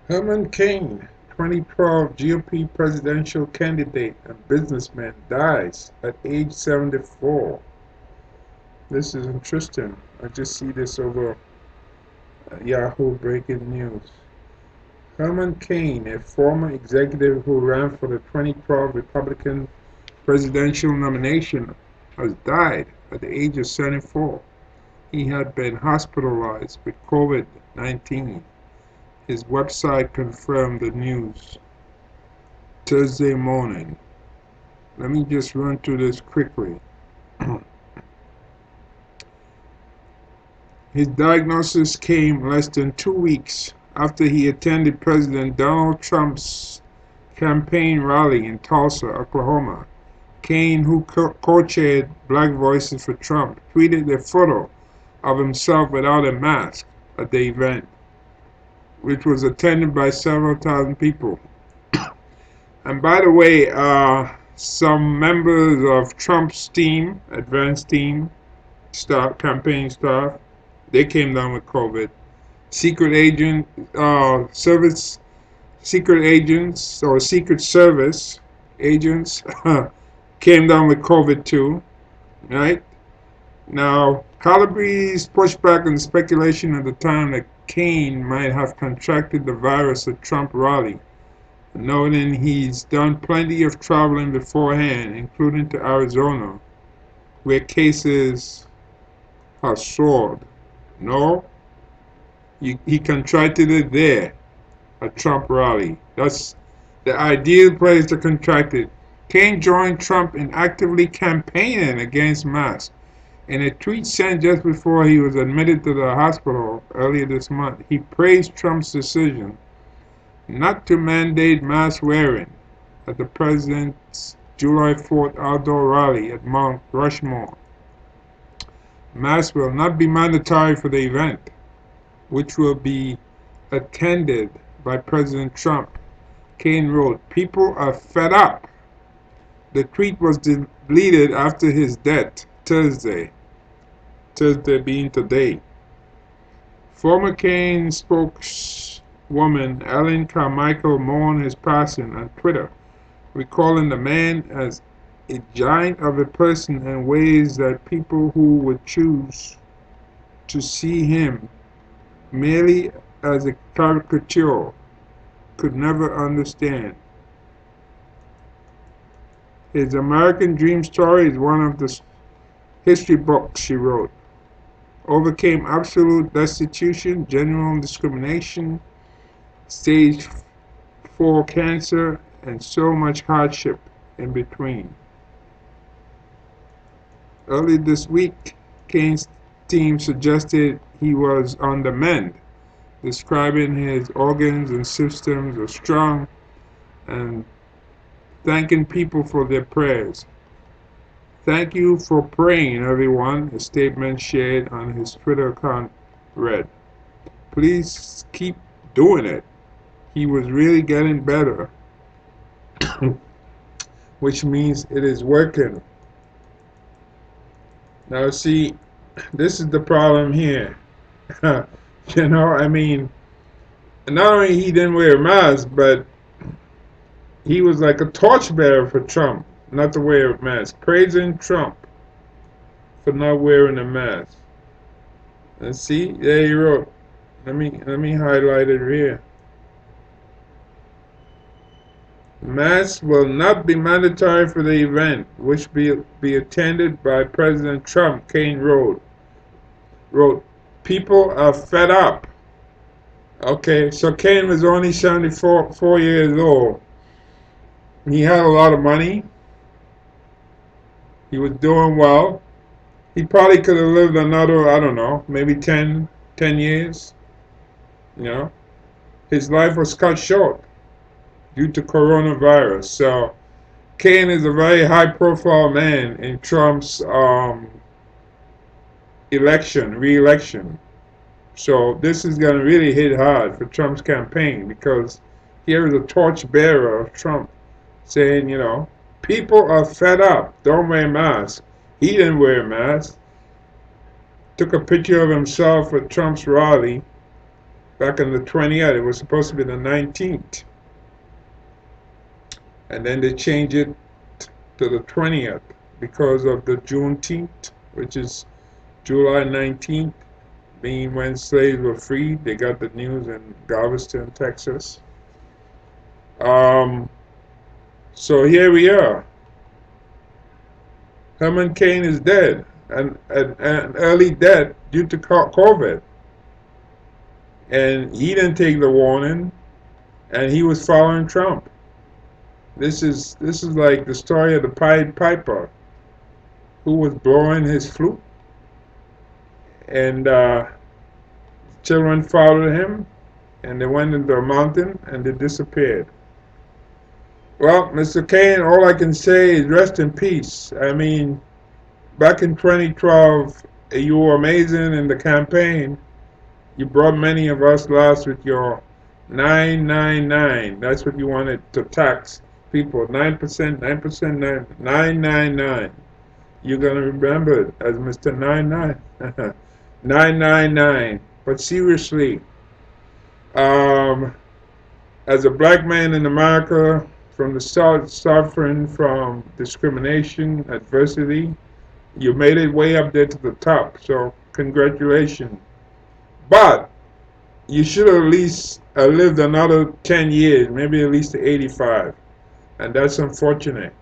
Herman Cain, 2012 GOP presidential candidate and businessman, dies at age 74. This is interesting. I just see this over Yahoo Breaking News. Herman Cain, a former executive who ran for the 2012 Republican presidential nomination, has died at the age of 74. He had been hospitalized with Covid-19. His website confirmed the news Thursday morning. Let me just run through this quickly. His diagnosis came less than 2 weeks after he attended President Donald Trump's campaign rally in Tulsa, Oklahoma. Cain, who co-chaired Black Voices for Trump, tweeted a photo of himself without a mask at the event, which was attended by several thousand people. And by the way, some members of Trump's team, advanced team, campaign staff, they came down with COVID. Secret agent, secret agents or Secret Service agents came down with COVID too, right? Now, Calabrese pushed back on the speculation at the time that Cain might have contracted the virus at Trump rally, noting he's done plenty of traveling beforehand, including to Arizona, where cases have soared. No, he contracted it there, at Trump rally. That's the ideal place to contract it. Cain joined Trump in actively campaigning against masks. In a tweet sent just before he was admitted to the hospital earlier this month, he praised Trump's decision not to mandate mask wearing at the president's July 4th outdoor rally at Mount Rushmore. Masks will not be mandatory for the event, which will be attended by President Trump. Cain wrote, "People are fed up." The tweet was deleted after his death Thursday being today. Former Cain spokeswoman Ellen Carmichael mourned his passing on Twitter, recalling the man as a giant of a person in ways that people who would choose to see him merely as a caricature could never understand. His American Dream story is one of the history books she wrote. Overcame absolute destitution, general discrimination, stage 4 cancer, and so much hardship in between. Early this week, Cain's team suggested he was on the mend, describing his organs and systems as strong and thanking people for their prayers. "Thank you for praying, everyone," a statement shared on his Twitter account read. "Please keep doing it. He was really getting better," which means it is working. Now, see, this is the problem here. I mean, not only he didn't wear a mask, but he was like a torchbearer for Trump not to wear a mask, praising Trump for not wearing a mask. And see, there he wrote. Let me highlight it here. Masks will not be mandatory for the event, which be attended by President Trump. Cain wrote, "People are fed up." Okay, so Cain was only 74 years old. He had a lot of money. He was doing well. He probably could have lived another, I don't know, maybe 10 years. You know, his life was cut short due to coronavirus. So Cain is a very high-profile man in Trump's re-election. So this is going to really hit hard for Trump's campaign, because here is a torchbearer of Trump saying, people are fed up. Don't wear masks. He didn't wear a mask. Took a picture of himself at Trump's rally back on the 20th. It was supposed to be the 19th. And then they changed it to the 20th because of the Juneteenth, which is July 19th, being when slaves were freed. They got the news in Galveston, Texas. So here we are. Herman Cain is dead, and an early death due to COVID. And he didn't take the warning, and he was following Trump. This is like the story of the Pied Piper, who was blowing his flute, and children followed him, and they went into a mountain and they disappeared. Well, Mr. Cain, all I can say is rest in peace. I mean, back in 2012, you were amazing in the campaign. You brought many of us lost with your 999. That's what you wanted to tax people. 9%, 9%, 999. You're going to remember it as Mr. 99. 999. But seriously, as a black man in America, from the start, suffering from discrimination, adversity, you made it way up there to the top. So congratulations. But you should have at least lived another 10 years, maybe at least to 85. And that's unfortunate.